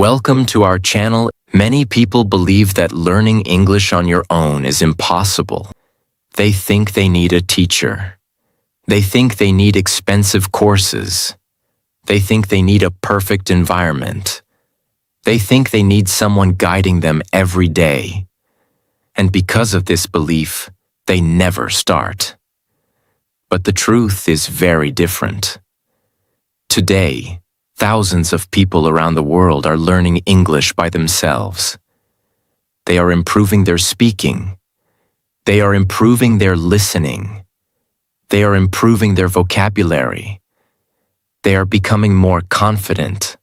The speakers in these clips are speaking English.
Welcome to our channel. Many people believe that learning English on your own is impossible. They think they need a teacher. They think they need expensive courses. They think they need a perfect environment. They think they need someone guiding them every day. And because of this belief, they never start. But the truth is very different. Today, thousands of people around the world are learning English by themselves. They are improving their speaking. They are improving their listening. They are improving their vocabulary. They are becoming more confident.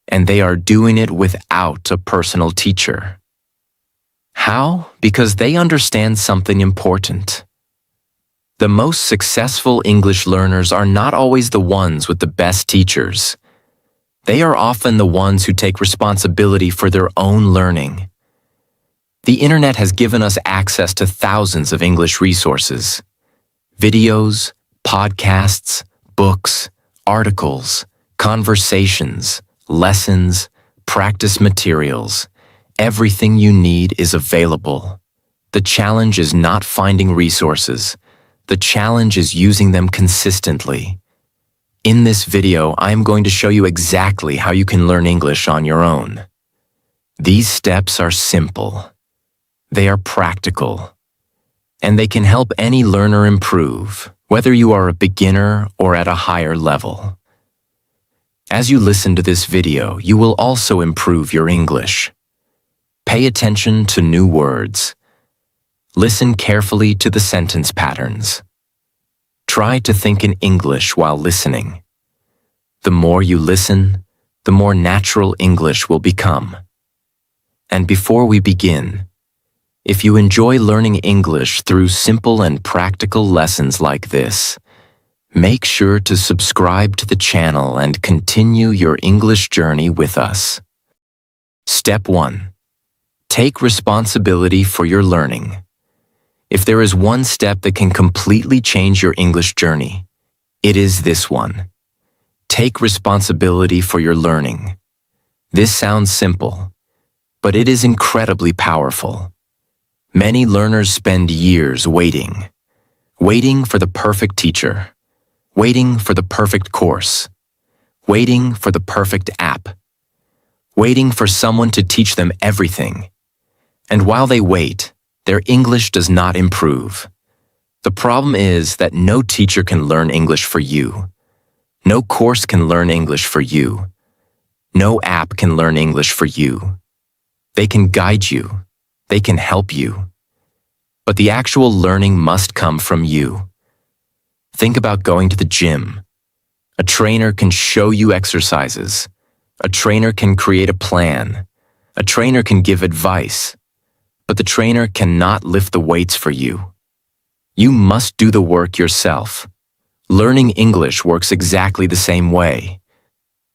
And they are doing it without a personal teacher. How? Because they understand something important. The most successful English learners are not always the ones with the best teachers. They are often the ones who take responsibility for their own learning. The internet has given us access to thousands of English resources. Videos, podcasts, books, articles, conversations, lessons, practice materials. Everything you need is available. The challenge is not finding resources. The challenge is using them consistently. In this video, I am going to show you exactly how you can learn English on your own. These steps are simple. They are practical. And they can help any learner improve, whether you are a beginner or at a higher level. As you listen to this video, you will also improve your English. Pay attention to new words. Listen carefully to the sentence patterns. Try to think in English while listening. The more you listen, the more natural English will become. And before we begin, if you enjoy learning English through simple and practical lessons like this, make sure to subscribe to the channel and continue your English journey with us. Step 1. Take responsibility for your learning. If there is one step that can completely change your English journey, it is this one. Take responsibility for your learning. This sounds simple, but it is incredibly powerful. Many learners spend years waiting for the perfect teacher, waiting for the perfect course, waiting for the perfect app, waiting for someone to teach them everything. And while they wait, their English does not improve. The problem is that no teacher can learn English for you. No course can learn English for you. No app can learn English for you. They can guide you. They can help you. But the actual learning must come from you. Think about going to the gym. A trainer can show you exercises. A trainer can create a plan. A trainer can give advice. But the trainer cannot lift the weights for you. You must do the work yourself. Learning English works exactly the same way.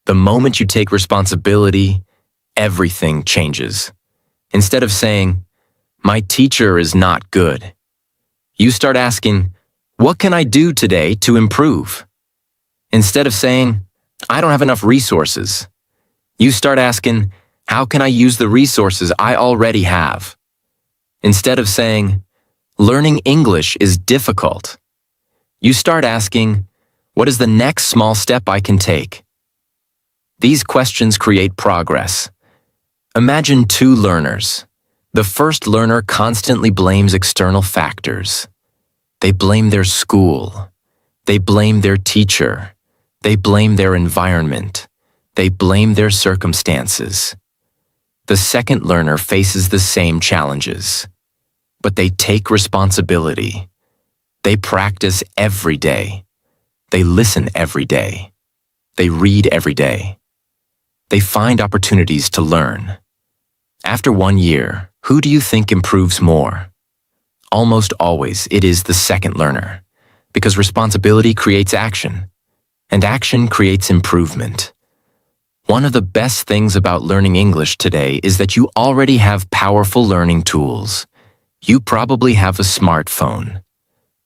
The moment you take responsibility, everything changes. Instead of saying, "My teacher is not good," you start asking, "What can I do today to improve?" Instead of saying, "I don't have enough resources," you start asking, "How can I use the resources I already have?" Instead of saying, "Learning English is difficult," you start asking, "What is the next small step I can take?" These questions create progress. Imagine two learners. The first learner constantly blames external factors. They blame their school. They blame their teacher. They blame their environment. They blame their circumstances. The second learner faces the same challenges. But they take responsibility. They practice every day. They listen every day. They read every day. They find opportunities to learn. After 1 year, who do you think improves more? Almost always, it is the second learner, because responsibility creates action, and action creates improvement. One of the best things about learning English today is that you already have powerful learning tools. You probably have a smartphone.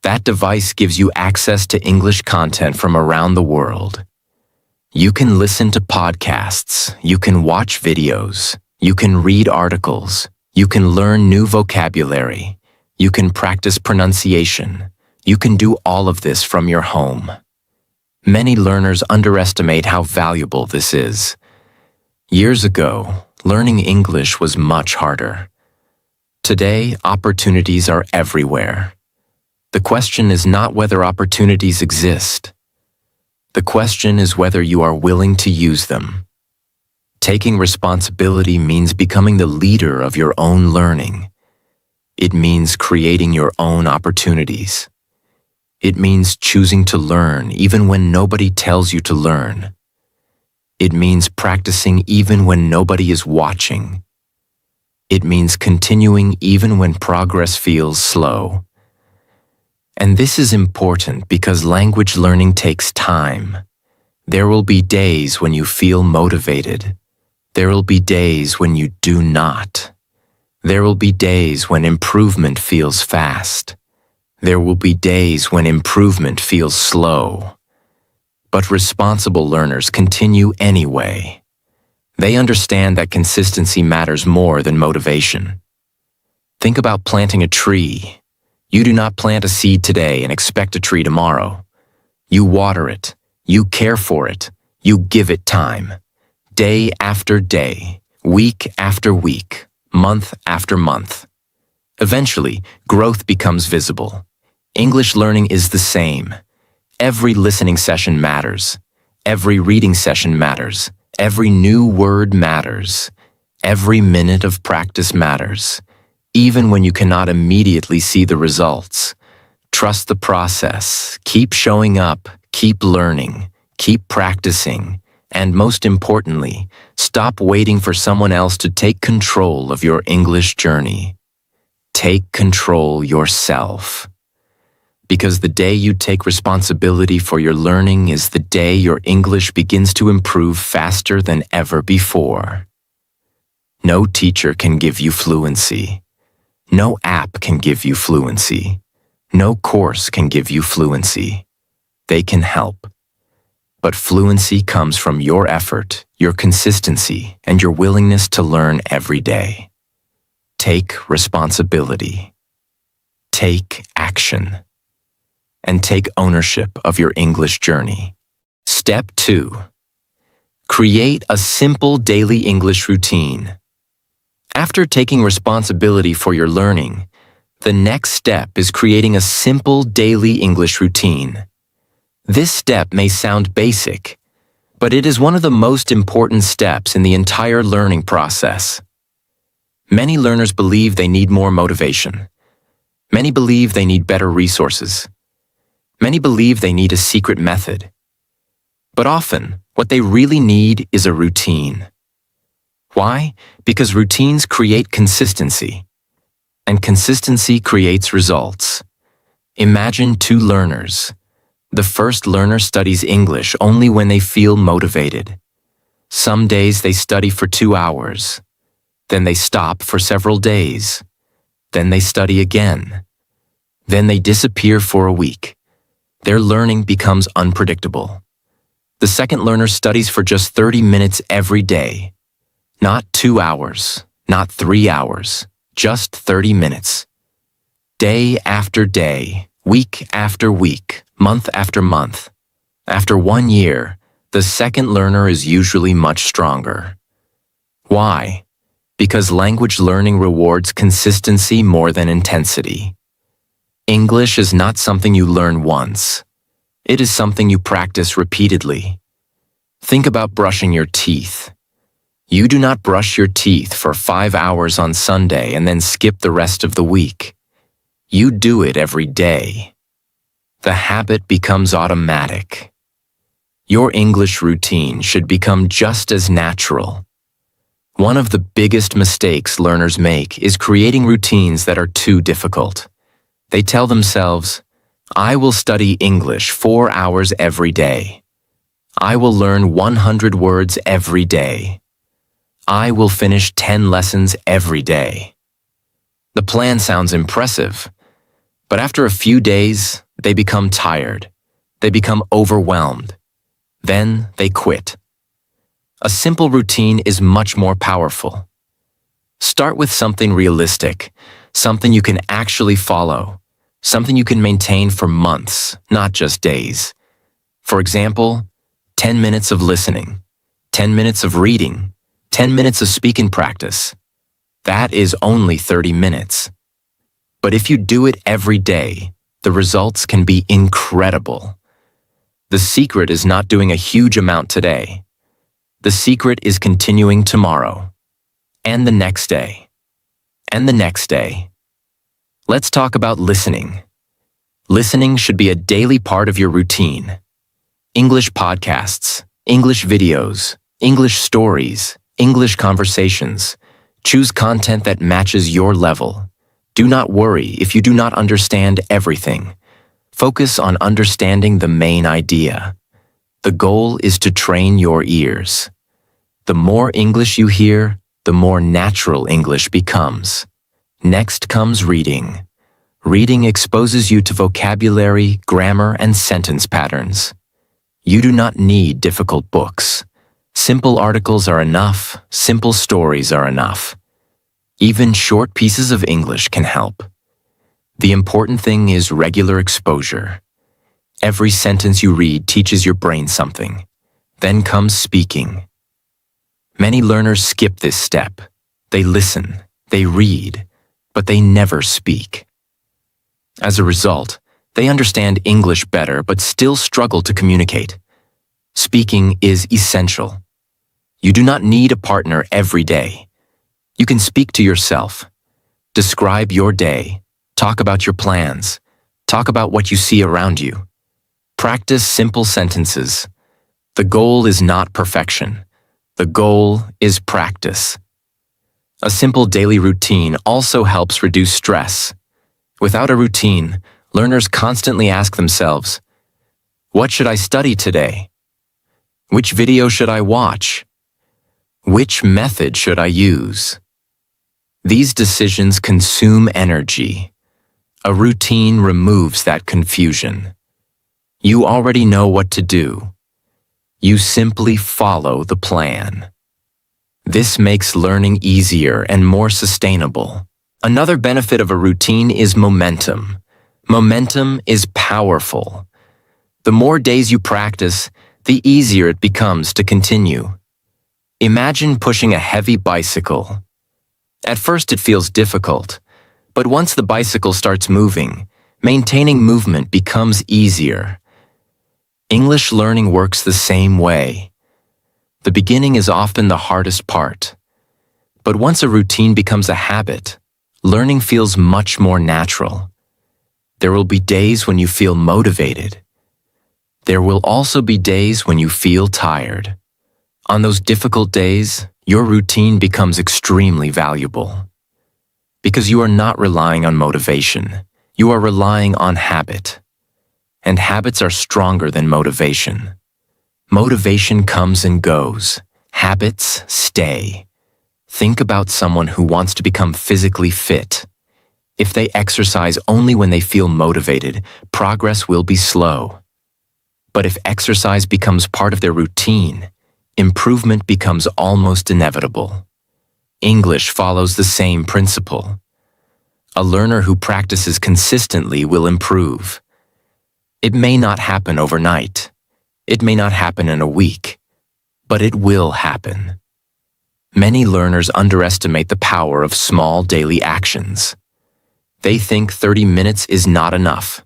That device gives you access to English content from around the world. You can listen to podcasts, you can watch videos, you can read articles, you can learn new vocabulary, you can practice pronunciation. You can do all of this from your home. Many learners underestimate how valuable this is. Years ago, learning English was much harder. Today, opportunities are everywhere. The question is not whether opportunities exist. The question is whether you are willing to use them. Taking responsibility means becoming the leader of your own learning. It means creating your own opportunities. It means choosing to learn even when nobody tells you to learn. It means practicing even when nobody is watching. It means continuing even when progress feels slow. And this is important because language learning takes time. There will be days when you feel motivated. There will be days when you do not. There will be days when improvement feels fast. There will be days when improvement feels slow. But responsible learners continue anyway. They understand that consistency matters more than motivation. Think about planting a tree. You do not plant a seed today and expect a tree tomorrow. You water it, you care for it, you give it time. Day after day, week after week, month after month. Eventually, growth becomes visible. English learning is the same. Every listening session matters. Every reading session matters. Every new word matters. Every minute of practice matters. Even when you cannot immediately see the results. Trust the process. Keep showing up. Keep learning. Keep practicing. And most importantly, stop waiting for someone else to take control of your English journey. Take control yourself. Because the day you take responsibility for your learning is the day your English begins to improve faster than ever before. No teacher can give you fluency. No app can give you fluency. No course can give you fluency. They can help. But fluency comes from your effort, your consistency, and your willingness to learn every day. Take responsibility. Take action. And take ownership of your English journey. Step 2. Create a simple daily English routine. After taking responsibility for your learning, the next step is creating a simple daily English routine. This step may sound basic, but it is one of the most important steps in the entire learning process. Many learners believe they need more motivation. Many believe they need better resources. Many believe they need a secret method. But often, what they really need is a routine. Why? Because routines create consistency. And consistency creates results. Imagine two learners. The first learner studies English only when they feel motivated. Some days they study for 2 hours. Then they stop for several days. Then they study again. Then they disappear for a week. Their learning becomes unpredictable. The second learner studies for just 30 minutes every day. Not 2 hours, not 3 hours, just 30 minutes. Day after day, week after week, month after month. After 1 year, the second learner is usually much stronger. Why? Because language learning rewards consistency more than intensity. English is not something you learn once. It is something you practice repeatedly. Think about brushing your teeth. You do not brush your teeth for 5 hours on Sunday and then skip the rest of the week. You do it every day. The habit becomes automatic. Your English routine should become just as natural. One of the biggest mistakes learners make is creating routines that are too difficult. They tell themselves, I will study English 4 hours every day. I will learn 100 words every day. I will finish 10 lessons every day. The plan sounds impressive, but after a few days, they become tired. They become overwhelmed. Then they quit. A simple routine is much more powerful. Start with something realistic, something you can actually follow, something you can maintain for months, not just days. For example, 10 minutes of listening, 10 minutes of reading, 10 minutes of speaking practice. That is only 30 minutes. But if you do it every day, the results can be incredible. The secret is not doing a huge amount today. The secret is continuing tomorrow, and the next day, and the next day. Let's talk about listening. Listening should be a daily part of your routine. English podcasts, English videos, English stories, English conversations. Choose content that matches your level. Do not worry if you do not understand everything. Focus on understanding the main idea. The goal is to train your ears. The more English you hear, the more natural English becomes. Next comes reading. Reading exposes you to vocabulary, grammar, and sentence patterns. You do not need difficult books. Simple articles are enough, simple stories are enough. Even short pieces of English can help. The important thing is regular exposure. Every sentence you read teaches your brain something. Then comes speaking. Many learners skip this step. They listen, they read, but they never speak. As a result, they understand English better but still struggle to communicate. Speaking is essential. You do not need a partner every day. You can speak to yourself. Describe your day. Talk about your plans. Talk about what you see around you. Practice simple sentences. The goal is not perfection. The goal is practice. A simple daily routine also helps reduce stress. Without a routine, learners constantly ask themselves, what should I study today? Which video should I watch? Which method should I use? These decisions consume energy. A routine removes that confusion. You already know what to do. You simply follow the plan. This makes learning easier and more sustainable. Another benefit of a routine is momentum. Momentum is powerful. The more days you practice, the easier it becomes to continue. Imagine pushing a heavy bicycle. At first it feels difficult, but once the bicycle starts moving, maintaining movement becomes easier. English learning works the same way. The beginning is often the hardest part. But once a routine becomes a habit, learning feels much more natural. There will be days when you feel motivated. There will also be days when you feel tired. On those difficult days, your routine becomes extremely valuable. Because you are not relying on motivation, you are relying on habit. And habits are stronger than motivation. Motivation comes and goes. Habits stay. Think about someone who wants to become physically fit. If they exercise only when they feel motivated, progress will be slow. But if exercise becomes part of their routine, improvement becomes almost inevitable. English follows the same principle. A learner who practices consistently will improve. It may not happen overnight. It may not happen in a week, but it will happen. Many learners underestimate the power of small daily actions. They think 30 minutes is not enough.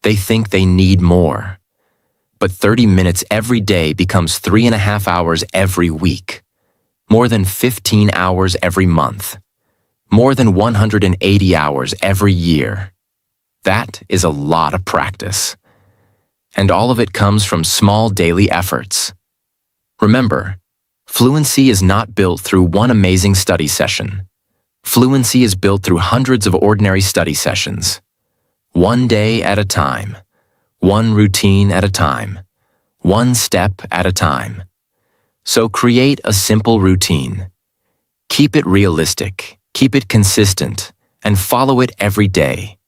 They think they need more. But 30 minutes every day becomes 3.5 hours every week. More than 15 hours every month. More than 180 hours every year. That is a lot of practice. And all of it comes from small daily efforts. Remember, fluency is not built through one amazing study session. Fluency is built through hundreds of ordinary study sessions. One day at a time. One routine at a time. One step at a time. So create a simple routine. Keep it realistic, keep it consistent, and follow it every day.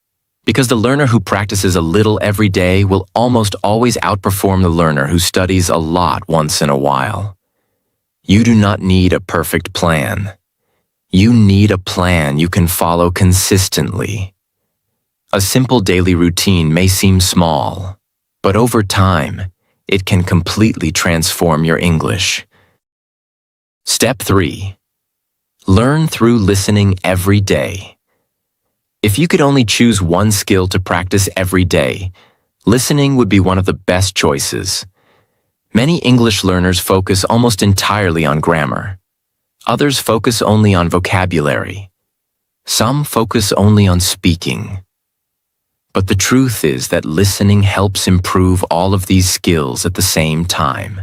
Because the learner who practices a little every day will almost always outperform the learner who studies a lot once in a while. You do not need a perfect plan. You need a plan you can follow consistently. A simple daily routine may seem small, but over time, it can completely transform your English. Step 3. Learn through listening every day. If you could only choose one skill to practice every day, listening would be one of the best choices. Many English learners focus almost entirely on grammar. Others focus only on vocabulary. Some focus only on speaking. But the truth is that listening helps improve all of these skills at the same time.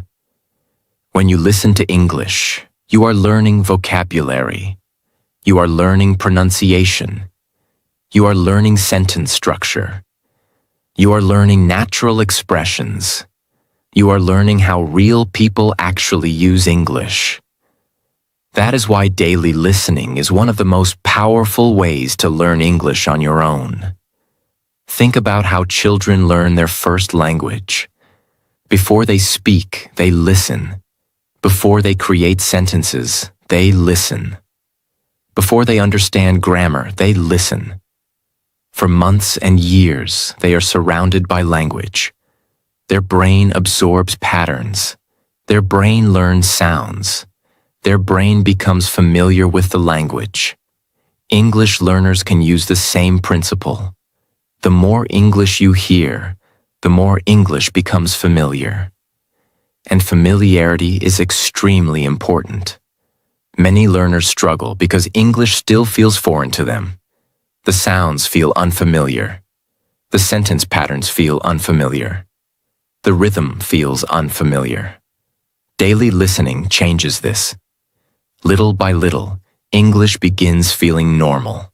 When you listen to English, you are learning vocabulary. You are learning pronunciation. You are learning sentence structure. You are learning natural expressions. You are learning how real people actually use English. That is why daily listening is one of the most powerful ways to learn English on your own. Think about how children learn their first language. Before they speak, they listen. Before they create sentences, they listen. Before they understand grammar, they listen. For months and years, they are surrounded by language. Their brain absorbs patterns. Their brain learns sounds. Their brain becomes familiar with the language. English learners can use the same principle. The more English you hear, the more English becomes familiar. And familiarity is extremely important. Many learners struggle because English still feels foreign to them. The sounds feel unfamiliar. The sentence patterns feel unfamiliar. The rhythm feels unfamiliar. Daily listening changes this. Little by little, English begins feeling normal.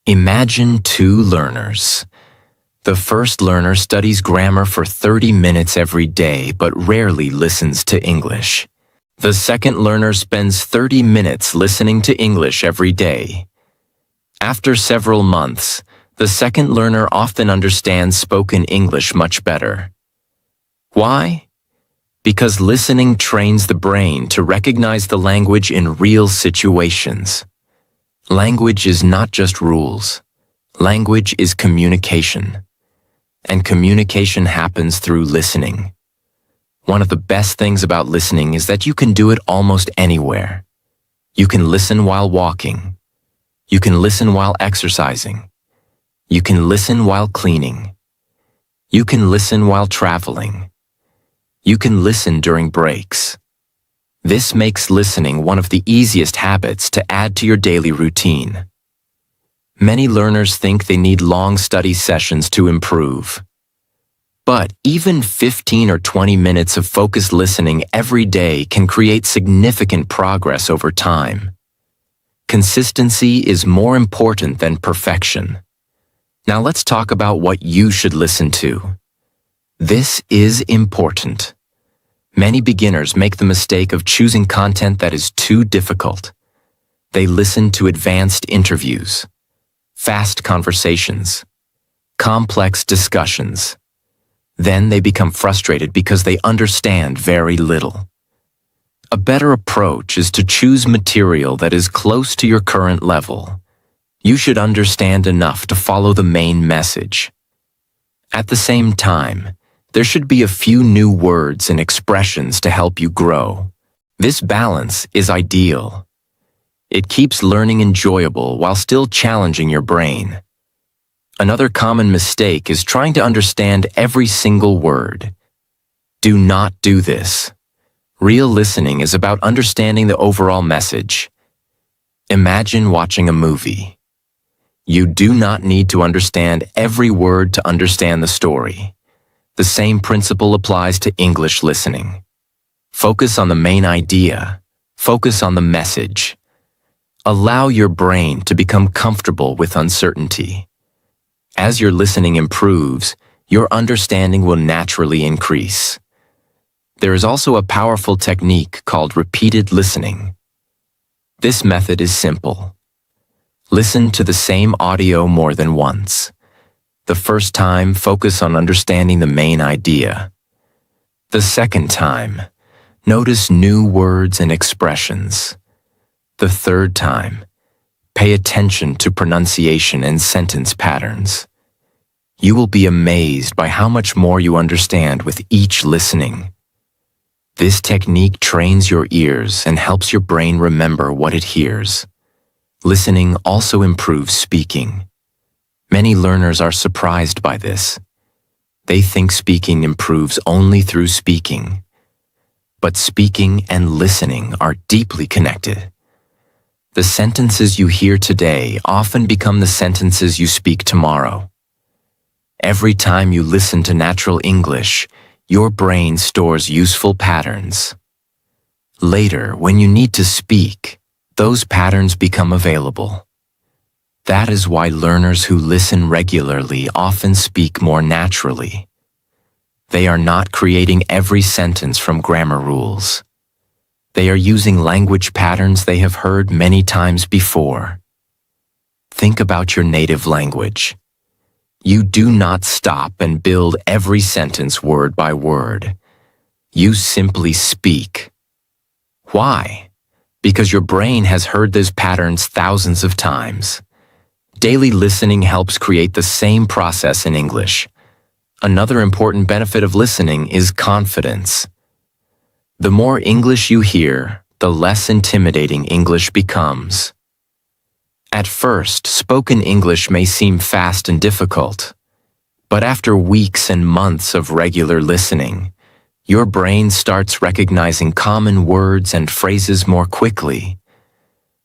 Imagine two learners. The first learner studies grammar for 30 minutes every day but rarely listens to English. The second learner spends 30 minutes listening to English every day. After several months, the second learner often understands spoken English much better. Why? Because listening trains the brain to recognize the language in real situations. Language is not just rules. Language is communication. And communication happens through listening. One of the best things about listening is that you can do it almost anywhere. You can listen while walking. You can listen while exercising. You can listen while cleaning. You can listen while traveling. You can listen during breaks. This makes listening one of the easiest habits to add to your daily routine. Many learners think they need long study sessions to improve. But even 15 or 20 minutes of focused listening every day can create significant progress over time. Consistency is more important than perfection. Now let's talk about what you should listen to. This is important. Many beginners make the mistake of choosing content that is too difficult. They listen to advanced interviews, fast conversations, complex discussions. Then they become frustrated because they understand very little. A better approach is to choose material that is close to your current level. You should understand enough to follow the main message. At the same time, there should be a few new words and expressions to help you grow. This balance is ideal. It keeps learning enjoyable while still challenging your brain. Another common mistake is trying to understand every single word. Do not do this. Real listening is about understanding the overall message. Imagine watching a movie. You do not need to understand every word to understand the story. The same principle applies to English listening. Focus on the main idea. Focus on the message. Allow your brain to become comfortable with uncertainty. As your listening improves, your understanding will naturally increase. There is also a powerful technique called repeated listening. This method is simple. Listen to the same audio more than once. The first time, focus on understanding the main idea. The second time, notice new words and expressions. The third time, pay attention to pronunciation and sentence patterns. You will be amazed by how much more you understand with each listening. This technique trains your ears and helps your brain remember what it hears. Listening also improves speaking. Many learners are surprised by this. They think speaking improves only through speaking. But speaking and listening are deeply connected. The sentences you hear today often become the sentences you speak tomorrow. Every time you listen to natural English, your brain stores useful patterns. Later, when you need to speak, those patterns become available. That is why learners who listen regularly often speak more naturally. They are not creating every sentence from grammar rules. They are using language patterns they have heard many times before. Think about your native language. You do not stop and build every sentence word by word. You simply speak. Why? Because your brain has heard those patterns thousands of times. Daily listening helps create the same process in English. Another important benefit of listening is confidence. The more English you hear, the less intimidating English becomes. At first, spoken English may seem fast and difficult. But after weeks and months of regular listening, your brain starts recognizing common words and phrases more quickly.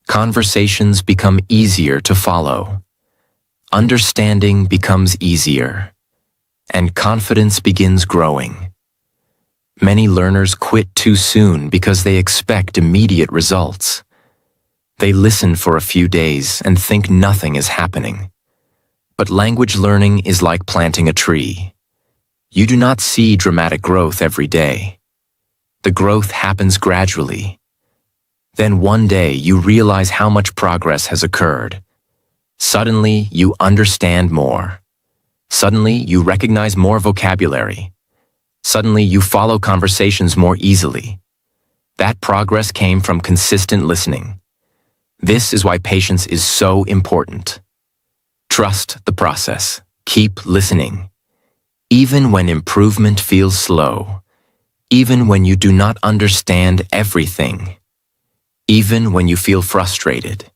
Conversations become easier to follow. Understanding becomes easier. And confidence begins growing. Many learners quit too soon because they expect immediate results. They listen for a few days and think nothing is happening. But language learning is like planting a tree. You do not see dramatic growth every day. The growth happens gradually. Then one day you realize how much progress has occurred. Suddenly you understand more. Suddenly you recognize more vocabulary. Suddenly you follow conversations more easily. That progress came from consistent listening. This is why patience is so important. Trust the process. Keep listening. Even when improvement feels slow. Even when you do not understand everything. Even when you feel frustrated.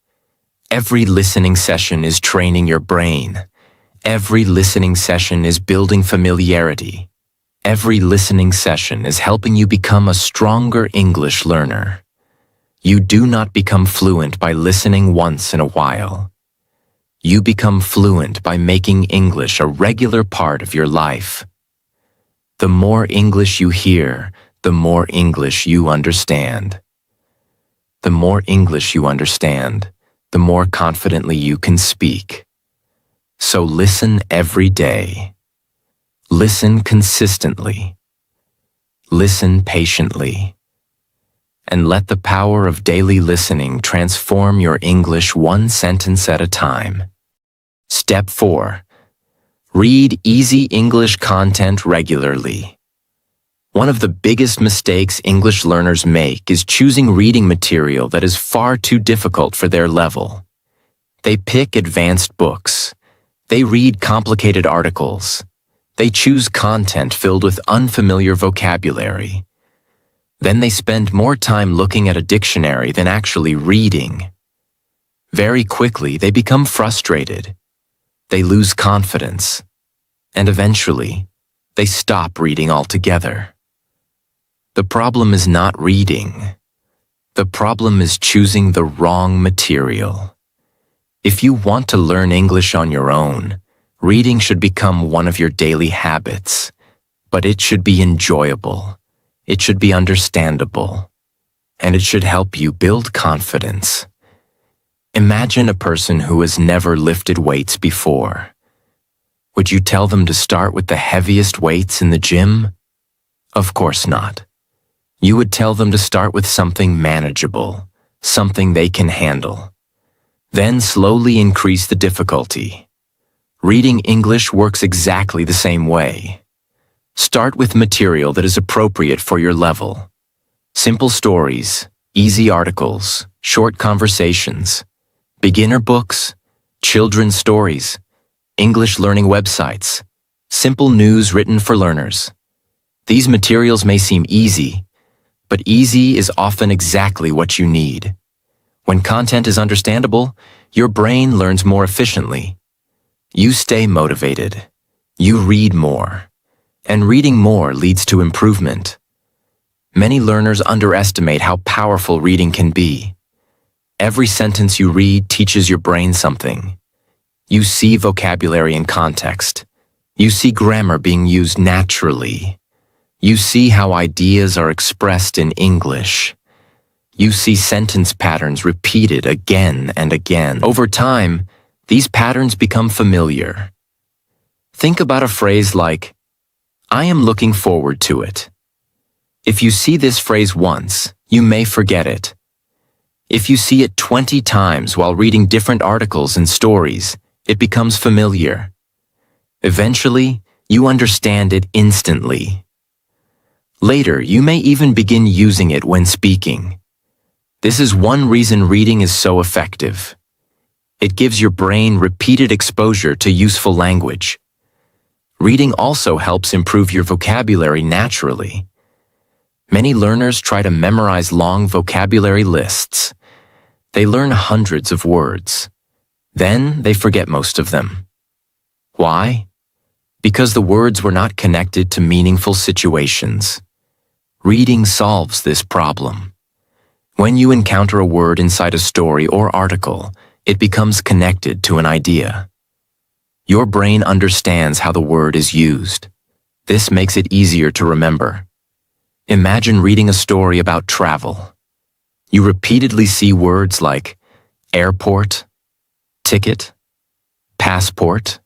Every listening session is training your brain. Every listening session is building familiarity. Every listening session is helping you become a stronger English learner. You do not become fluent by listening once in a while. You become fluent by making English a regular part of your life. The more English you hear, the more English you understand. The more English you understand, the more confidently you can speak. So listen every day. Listen consistently. Listen patiently. And let the power of daily listening transform your English one sentence at a time. Step 4. Read easy English content regularly. One of the biggest mistakes English learners make is choosing reading material that is far too difficult for their level. They pick advanced books. They read complicated articles. They choose content filled with unfamiliar vocabulary. Then they spend more time looking at a dictionary than actually reading. Very quickly, they become frustrated. They lose confidence. And eventually, they stop reading altogether. The problem is not reading. The problem is choosing the wrong material. If you want to learn English on your own, reading should become one of your daily habits, but it should be enjoyable, it should be understandable, and it should help you build confidence. Imagine a person who has never lifted weights before. Would you tell them to start with the heaviest weights in the gym? Of course not. You would tell them to start with something manageable, something they can handle. Then slowly increase the difficulty. Reading English works exactly the same way. Start with material that is appropriate for your level. Simple stories, easy articles, short conversations, beginner books, children's stories, English learning websites, simple news written for learners. These materials may seem easy, but easy is often exactly what you need. When content is understandable, your brain learns more efficiently. You stay motivated. You read more. And reading more leads to improvement. Many learners underestimate how powerful reading can be. Every sentence you read teaches your brain something. You see vocabulary in context. You see grammar being used naturally. You see how ideas are expressed in English. You see sentence patterns repeated again and again. Over time, these patterns become familiar. Think about a phrase like, "I am looking forward to it." If you see this phrase once, you may forget it. If you see it 20 times while reading different articles and stories, it becomes familiar. Eventually, you understand it instantly. Later, you may even begin using it when speaking. This is one reason reading is so effective. It gives your brain repeated exposure to useful language. Reading also helps improve your vocabulary naturally. Many learners try to memorize long vocabulary lists. They learn hundreds of words. Then they forget most of them. Why? Because the words were not connected to meaningful situations. Reading solves this problem. When you encounter a word inside a story or article, it becomes connected to an idea. Your brain understands how the word is used. This makes it easier to remember. Imagine reading a story about travel. You repeatedly see words like airport, ticket, passport,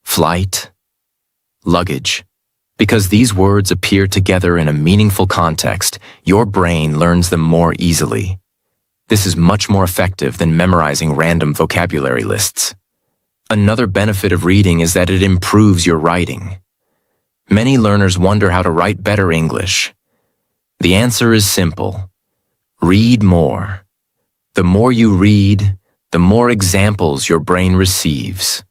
flight, luggage. Because these words appear together in a meaningful context, your brain learns them more easily. This is much more effective than memorizing random vocabulary lists. Another benefit of reading is that it improves your writing. Many learners wonder how to write better English. The answer is simple. Read more. The more you read, the more examples your brain receives.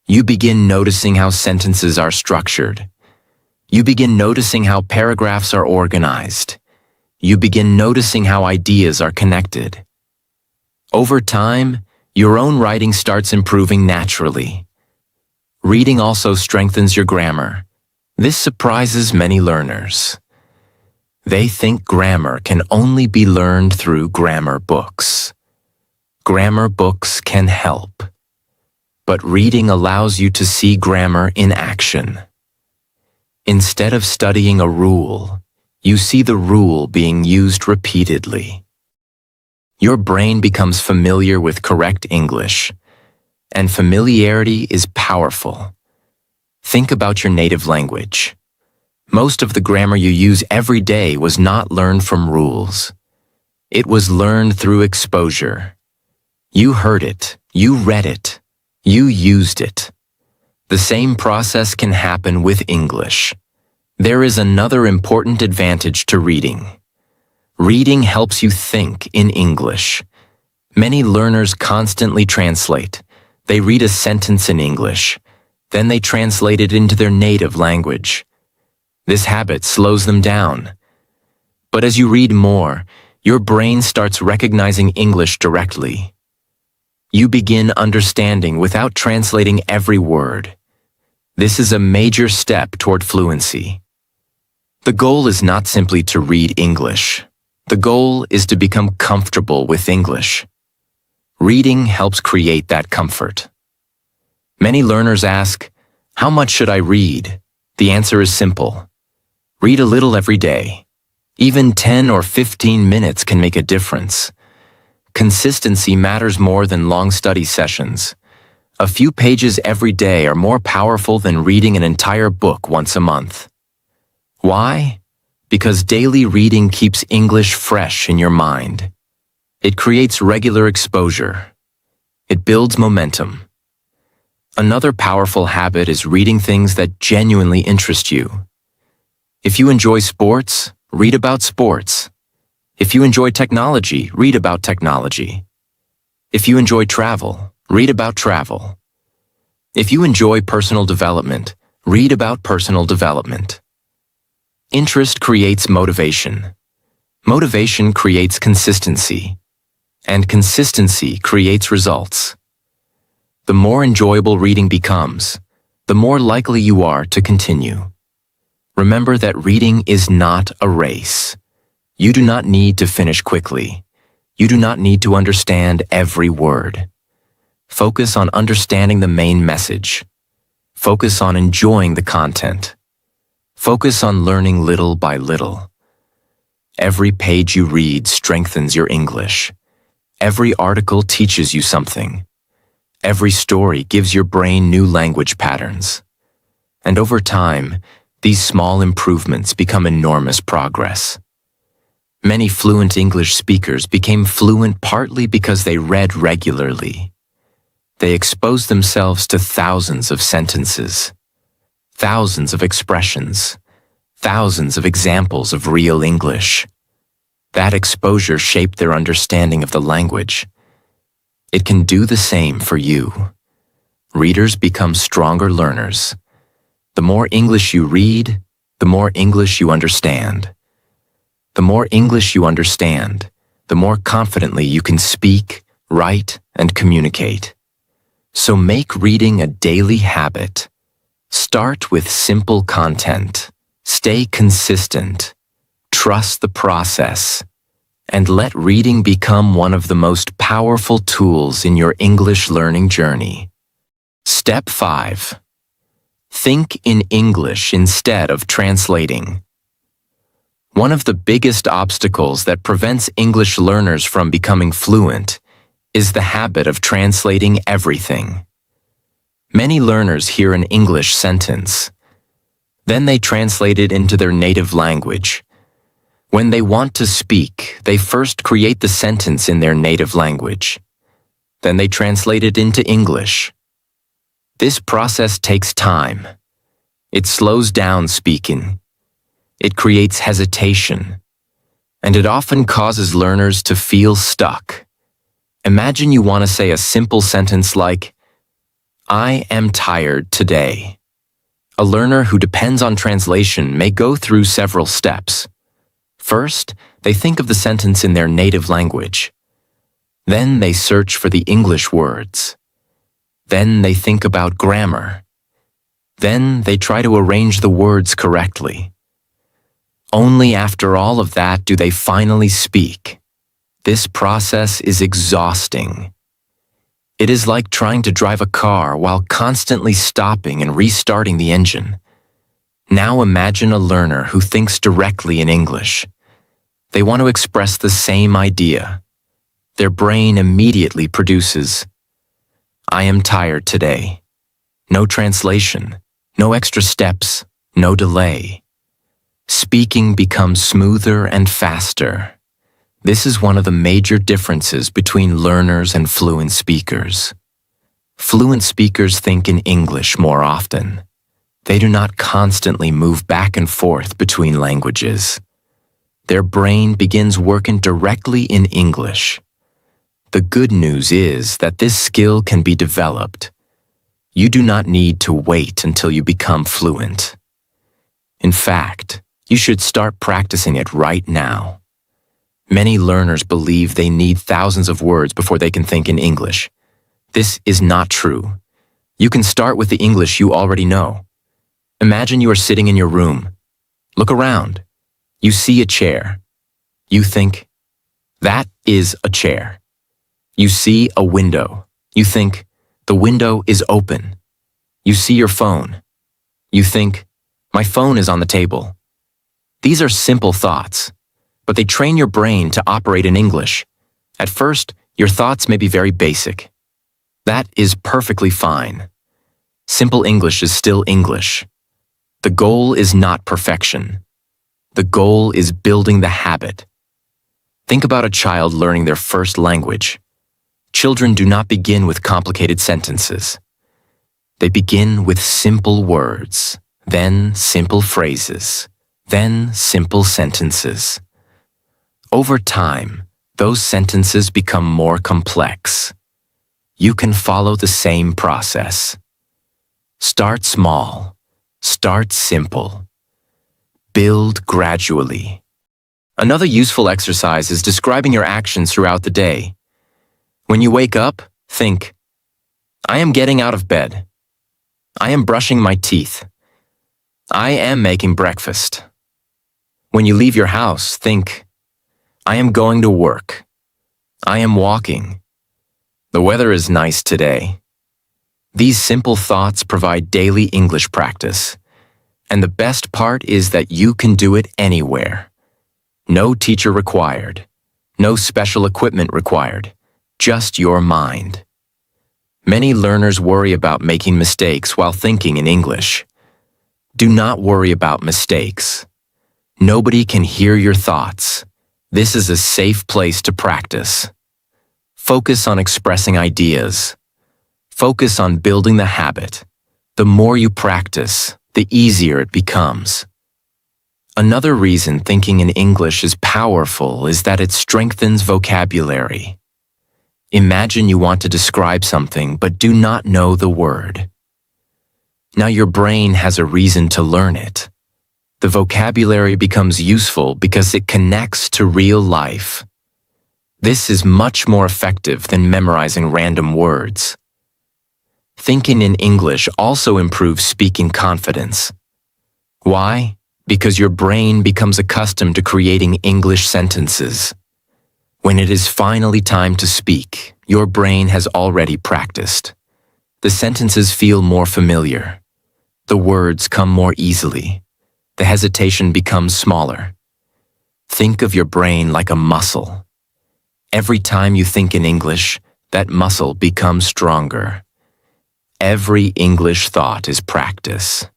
You begin noticing how sentences are structured. You begin noticing how paragraphs are organized. You begin noticing how ideas are connected. Over time, your own writing starts improving naturally. Reading also strengthens your grammar. This surprises many learners. They think grammar can only be learned through grammar books. Grammar books can help. But reading allows you to see grammar in action. Instead of studying a rule, you see the rule being used repeatedly. Your brain becomes familiar with correct English, and familiarity is powerful. Think about your native language. Most of the grammar you use every day was not learned from rules. It was learned through exposure. You heard it, you read it, you used it. The same process can happen with English. There is another important advantage to reading. Reading helps you think in English. Many learners constantly translate. They read a sentence in English, then they translate it into their native language. This habit slows them down. But as you read more, your brain starts recognizing English directly. You begin understanding without translating every word. This is a major step toward fluency. The goal is not simply to read English. The goal is to become comfortable with English. Reading helps create that comfort. Many learners ask, "How much should I read?" The answer is simple. Read a little every day. Even 10 or 15 minutes can make a difference. Consistency matters more than long study sessions. A few pages every day are more powerful than reading an entire book once a month. Why? Because daily reading keeps English fresh in your mind. It creates regular exposure. It builds momentum. Another powerful habit is reading things that genuinely interest you. If you enjoy sports, read about sports. If you enjoy technology, read about technology. If you enjoy travel, read about travel. If you enjoy personal development, read about personal development. Interest creates motivation. Motivation creates consistency. And consistency creates results. The more enjoyable reading becomes, the more likely you are to continue. Remember that reading is not a race. You do not need to finish quickly. You do not need to understand every word. Focus on understanding the main message. Focus on enjoying the content. Focus on learning little by little. Every page you read strengthens your English. Every article teaches you something. Every story gives your brain new language patterns. And over time, these small improvements become enormous progress. Many fluent English speakers became fluent partly because they read regularly. They exposed themselves to thousands of sentences, thousands of expressions, thousands of examples of real English. That exposure shaped their understanding of the language. It can do the same for you. Readers become stronger learners. The more English you read, the more English you understand. The more English you understand, the more confidently you can speak, write, and communicate. So make reading a daily habit. Start with simple content. Stay consistent. Trust the process. And let reading become one of the most powerful tools in your English learning journey. Step 5. Think in English instead of translating. One of the biggest obstacles that prevents English learners from becoming fluent is the habit of translating everything. Many learners hear an English sentence. Then they translate it into their native language. When they want to speak, they first create the sentence in their native language. Then they translate it into English. This process takes time. It slows down speaking. It creates hesitation. And it often causes learners to feel stuck. Imagine you want to say a simple sentence like, "I am tired today." A learner who depends on translation may go through several steps. First, they think of the sentence in their native language. Then they search for the English words. Then they think about grammar. Then they try to arrange the words correctly. Only after all of that do they finally speak. This process is exhausting. It is like trying to drive a car while constantly stopping and restarting the engine. Now imagine a learner who thinks directly in English. They want to express the same idea. Their brain immediately produces, "I am tired today." No translation, no extra steps, no delay. Speaking becomes smoother and faster. This is one of the major differences between learners and fluent speakers. Fluent speakers think in English more often. They do not constantly move back and forth between languages. Their brain begins working directly in English. The good news is that this skill can be developed. You do not need to wait until you become fluent. In fact, you should start practicing it right now. Many learners believe they need thousands of words before they can think in English. This is not true. You can start with the English you already know. Imagine you are sitting in your room. Look around. You see a chair. You think, "That is a chair." You see a window. You think, "The window is open." You see your phone. You think, "My phone is on the table." These are simple thoughts, but they train your brain to operate in English. At first, your thoughts may be very basic. That is perfectly fine. Simple English is still English. The goal is not perfection. The goal is building the habit. Think about a child learning their first language. Children do not begin with complicated sentences. They begin with simple words, then simple phrases, then simple sentences. Over time, those sentences become more complex. You can follow the same process. Start small. Start simple. Build gradually. Another useful exercise is describing your actions throughout the day. When you wake up, think, I am getting out of bed. I am brushing my teeth. I am making breakfast. When you leave your house, think, I am going to work. I am walking. The weather is nice today. These simple thoughts provide daily English practice. And the best part is that you can do it anywhere. No teacher required. No special equipment required. Just your mind. Many learners worry about making mistakes while thinking in English. Do not worry about mistakes. Nobody can hear your thoughts. This is a safe place to practice. Focus on expressing ideas. Focus on building the habit. The more you practice, the easier it becomes. Another reason thinking in English is powerful is that it strengthens vocabulary. Imagine you want to describe something but do not know the word. Now your brain has a reason to learn it. The vocabulary becomes useful because it connects to real life. This is much more effective than memorizing random words. Thinking in English also improves speaking confidence. Why? Because your brain becomes accustomed to creating English sentences. When it is finally time to speak, your brain has already practiced. The sentences feel more familiar. The words come more easily. The hesitation becomes smaller. Think of your brain like a muscle. Every time you think in English, that muscle becomes stronger. Every English thought is practice.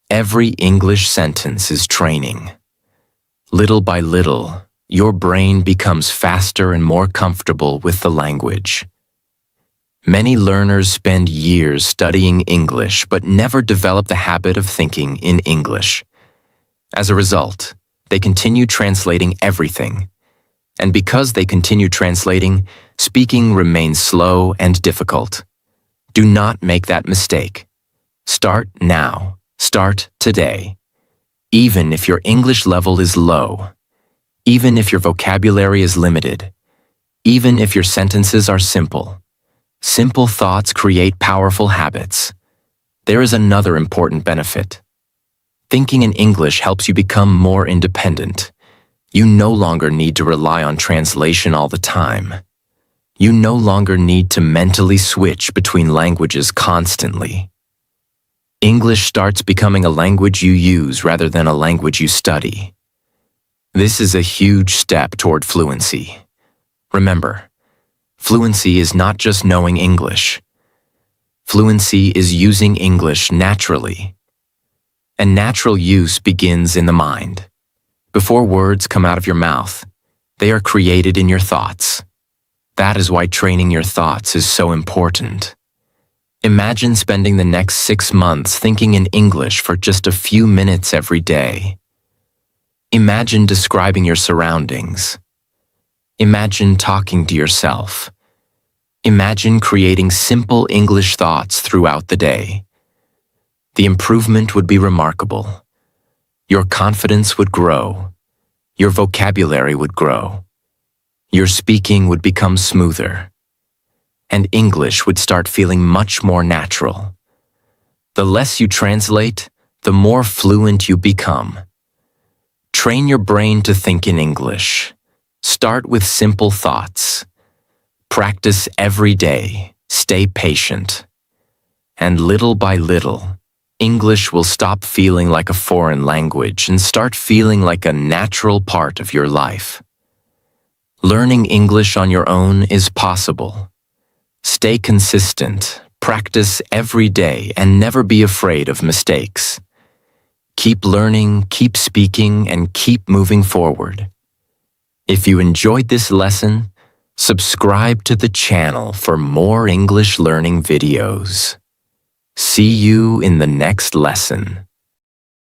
Every English sentence is training. Little by little, your brain becomes faster and more comfortable with the language. Many learners spend years studying English but never develop the habit of thinking in English. As a result, they continue translating everything. And because they continue translating, speaking remains slow and difficult. Do not make that mistake. Start now. Start today. Even if your English level is low. Even if your vocabulary is limited. Even if your sentences are simple. Simple thoughts create powerful habits. There is another important benefit. Thinking in English helps you become more independent. You no longer need to rely on translation all the time. You no longer need to mentally switch between languages constantly. English starts becoming a language you use rather than a language you study. This is a huge step toward fluency. Remember, fluency is not just knowing English. Fluency is using English naturally. And natural use begins in the mind. Before words come out of your mouth, they are created in your thoughts. That is why training your thoughts is so important. Imagine spending the next 6 months thinking in English for just a few minutes every day. Imagine describing your surroundings. Imagine talking to yourself. Imagine creating simple English thoughts throughout the day. The improvement would be remarkable. Your confidence would grow. Your vocabulary would grow. Your speaking would become smoother. And English would start feeling much more natural. The less you translate, the more fluent you become. Train your brain to think in English. Start with simple thoughts. Practice every day. Stay patient. And little by little, English will stop feeling like a foreign language and start feeling like a natural part of your life. Learning English on your own is possible. Stay consistent, practice every day, and never be afraid of mistakes. Keep learning, keep speaking, and keep moving forward. If you enjoyed this lesson, subscribe to the channel for more English learning videos. See you in the next lesson.